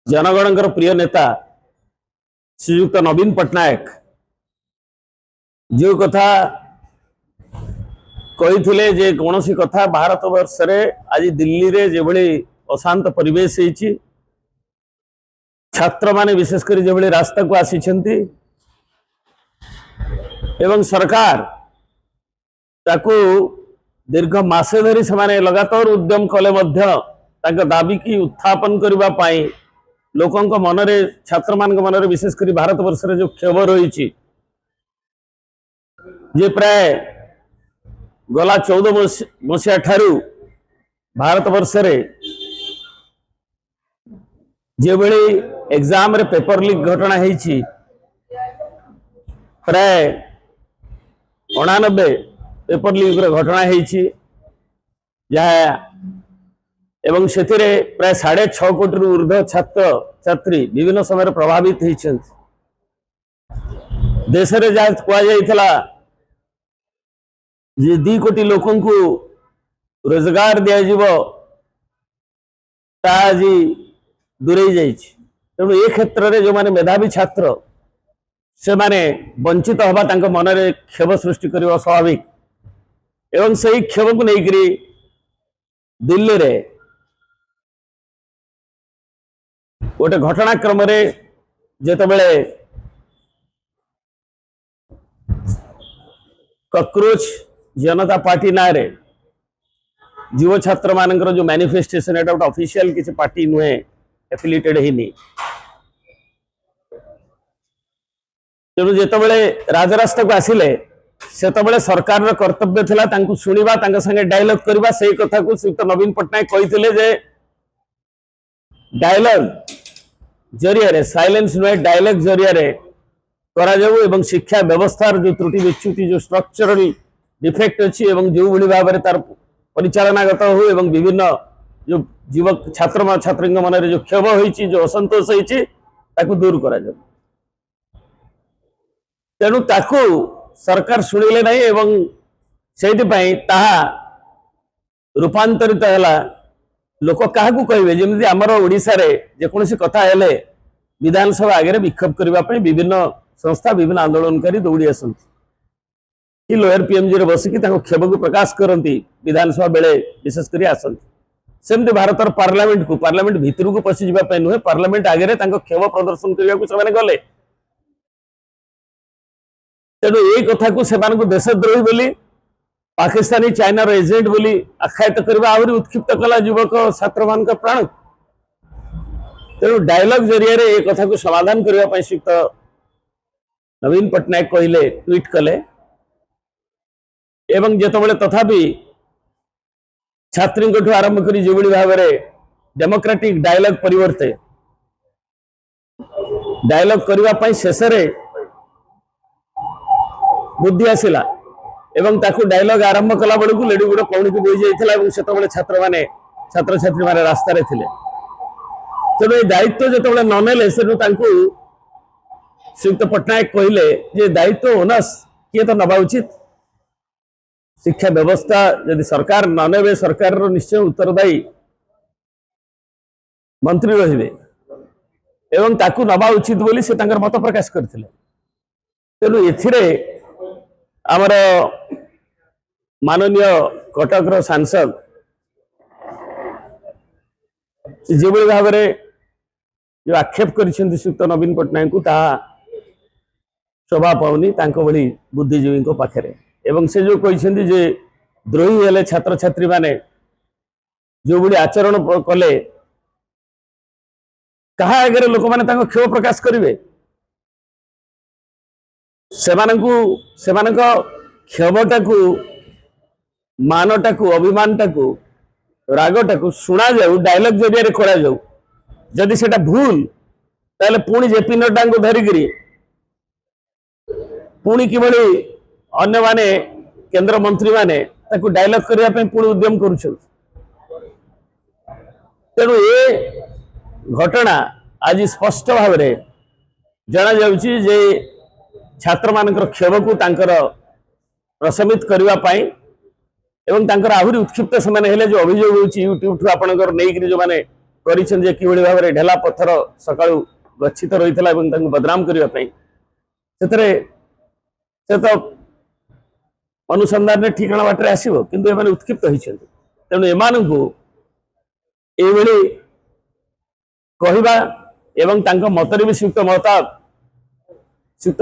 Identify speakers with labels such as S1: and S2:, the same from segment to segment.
S1: जनगणकर प्रिय नेता श्रीयुक्त नवीन पट्टनायक जो कथा कही जे कौन सी कथा भारत वर्ष आज दिल्ली रे जो अशांत परिवेश छात्र माने विशेषकर जो रास्ता को आसी एवं सरकार ताकू दीर्घ मासे धरी से लगातार उद्यम कले दाबी की उत्थापन करने लोकों मनरे छात्र मान मनरे विशेषकर भारत वर्ष जो क्षोभ रही जे प्राय गला 14 मसीहा ठारू भारत वर्ष जो एग्जाम रे पेपर लीक घटना है प्राय 89 पेपर लीक घटना है एवं से प्राय 6.5 कोटी ऊर्ध्व छात्र छात्री विभिन्न समय प्रभावित होती देश में जहाँ कहुला जे 2 कोटी लोक रोजगार दिज्व आज दूरे जा तेणु ए क्षेत्र में जो माने मेधावी छात्र से माने वंचित हवा मन में क्षोभ सृष्टि करने स्वाभाविक एवं से क्षोभ को लेकर दिल्ली रे गोटे घटनाक्रम जितेबले कॉकरोच जनता पार्टी ना रे युव छात्र मानकर जो मैनिफेस्टेशन एटा गोटे ऑफिशियल किसी पार्टी नुहे एफिलिएटेड ही तेणु जितेबले राजरास्ता को आसिले सेतबले सरकार कर्तव्य थिला शुणा संगे डायलॉग करवा से कथा को श्रीयुक्त नवीन पट्टनायक कही जे डायलॉग जरिया साइलेंस नुहे डायलॉग जरिया करा जाऊ एवं शिक्षा व्यवस्थार जो त्रुटि विच्युति जो स्ट्रक्चरल डिफेक्ट अच्छी जो भाई भाव में तार परिचालनागत हो एवं विभिन्न जो युवक छात्र छात्री मन में जो क्षोभ होती जो असंतोष होती दूर करा जाऊ तेणु ताकू सरकार शुणिले नहीं एवं से रूपांतरित है लोक क्या कहे जमी आमर ओडिशा रे जेकोसी कथा हेले विधानसभा आगे विक्षोभ करने विभिन्न संस्था विभिन्न आंदोलनकारी दौड़ी आसती लोअर पीएमजी रे बसिकी क्षोभ को प्रकाश करती विधानसभा बेले विशेषकर आसती सेमती भारत पार्लियामेंट भितर को पशि जावाई नुहे पार्लियामेंट आगे क्षोभ प्रदर्शन करने को गले तेणु ये कथा को सेमानकु देशद्रोही बोली पाकिस्तानी चाइनार एजेंट बोली आख्यायित करने आहरी उत्क्षिप्त कला युवक छात्र मान प्राण तेणु डायलॉग जरिया ये कथा को समाधान करने श्रीयुक्त नवीन पट्टनायक कहले ट्वीट कले एवं जितेबाला तथापि छात्री आरंभ कर जो भाव में डेमोक्रेटिक डायलॉग परिवर्ते डायलॉग करने शेष बुद्धि आसला एवं ताकू डायलॉग आरंभ कला बेलू लेडी गुड़ कौन की बोई जाता से छात्र छात्री मैंने रास्त तेणु ये दायित्व जो ननेले से श्रीयुक्त पट्टनायक कहले जे दायित्व ओनस किए तो नवा उचित शिक्षा व्यवस्था यदि सरकार नने सरकार निश्चय उत्तरदायी मंत्री रहिबे एवं ताकू नवा उचित बोली से मत प्रकाश करथिले तेणु एथिरे आमर माननीय कटक सांसद जो भाव में जो आक्षेप कर श्रीयुक्त नवीन पट्टनायक को शोभा पाऊनी भली बुद्धिजीवी पाखे एवं से जो कहते जे द्रोही हेले छात्र छात्री माने जो भाई आचरण कले कहा आगे लोक मैंने क्षोभ प्रकाश करेंगे क्षोभटा को मानटा को अभिमानटा को रागटा को शुणा जाऊ डायलॉग जरिया करा जाऊ जदि सेटा भूल ताले पुणी जेपी नड्डा को धरिकी पुणी किभली अन्य माने केंद्र मंत्री माने ताकू डायलॉग करने पुणी उद्यम करुछन तेणु ये घटना आज स्पष्ट भाव में जना जाउची जे छात्र मानकर क्षोभ को प्रशमित करने एवं आहरी उत्क्षिप्त से जो अभियोग होती यूट्यूब ठू आपंकर नहीं जो मैंने କରିଛନ୍ତି ଯେ କିଭଳି ଭାବରେ ଢେଲା ପଥର ସକାଳୁ ଗଚ୍ଛିତ ରହିଥିଲା ଏବଂ ତାଙ୍କୁ ବଦନାମ କରିବା ପାଇଁ ସେଥିରେ ସେ ତ ଅନୁସନ୍ଧାନରେ ଠିକଣା ବାଟରେ ଆସିବ କିନ୍ତୁ ଏମାନେ ଉତ୍କ୍ଷିପ୍ତ ହୋଇଛନ୍ତି। ତେଣୁ ଏମାନଙ୍କୁ ଏଇଭଳି କହିବା ଏବଂ ତାଙ୍କ ମତରେ ବି ଶ୍ରୀଯୁକ୍ତ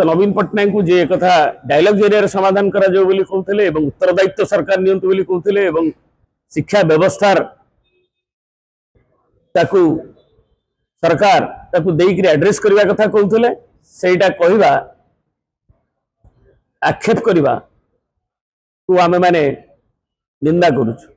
S1: ନବୀନ ପଟ୍ଟନାୟକଙ୍କୁ ଯେ କଥା ଡାयଲଗ ଜରିଆରେ ସମାଧାନ କରାଯିବ ବୋଲି କହୁଥିଲେ ଏବଂ ଉତ୍ତରଦାୟିତ୍ୱ ସରକାର ନିଅନ୍ତୁ ବୋଲି କହୁଥିଲେ ଏବଂ ଶିକ୍ଷା ବ୍ୟବସ୍ଥାର ତାକୁ सरकार ताकू देइकरी एड्रेस करबा कथा कहउथले सेटा कहबा आक्षेप करबा को आमे माने निंदा करूछु।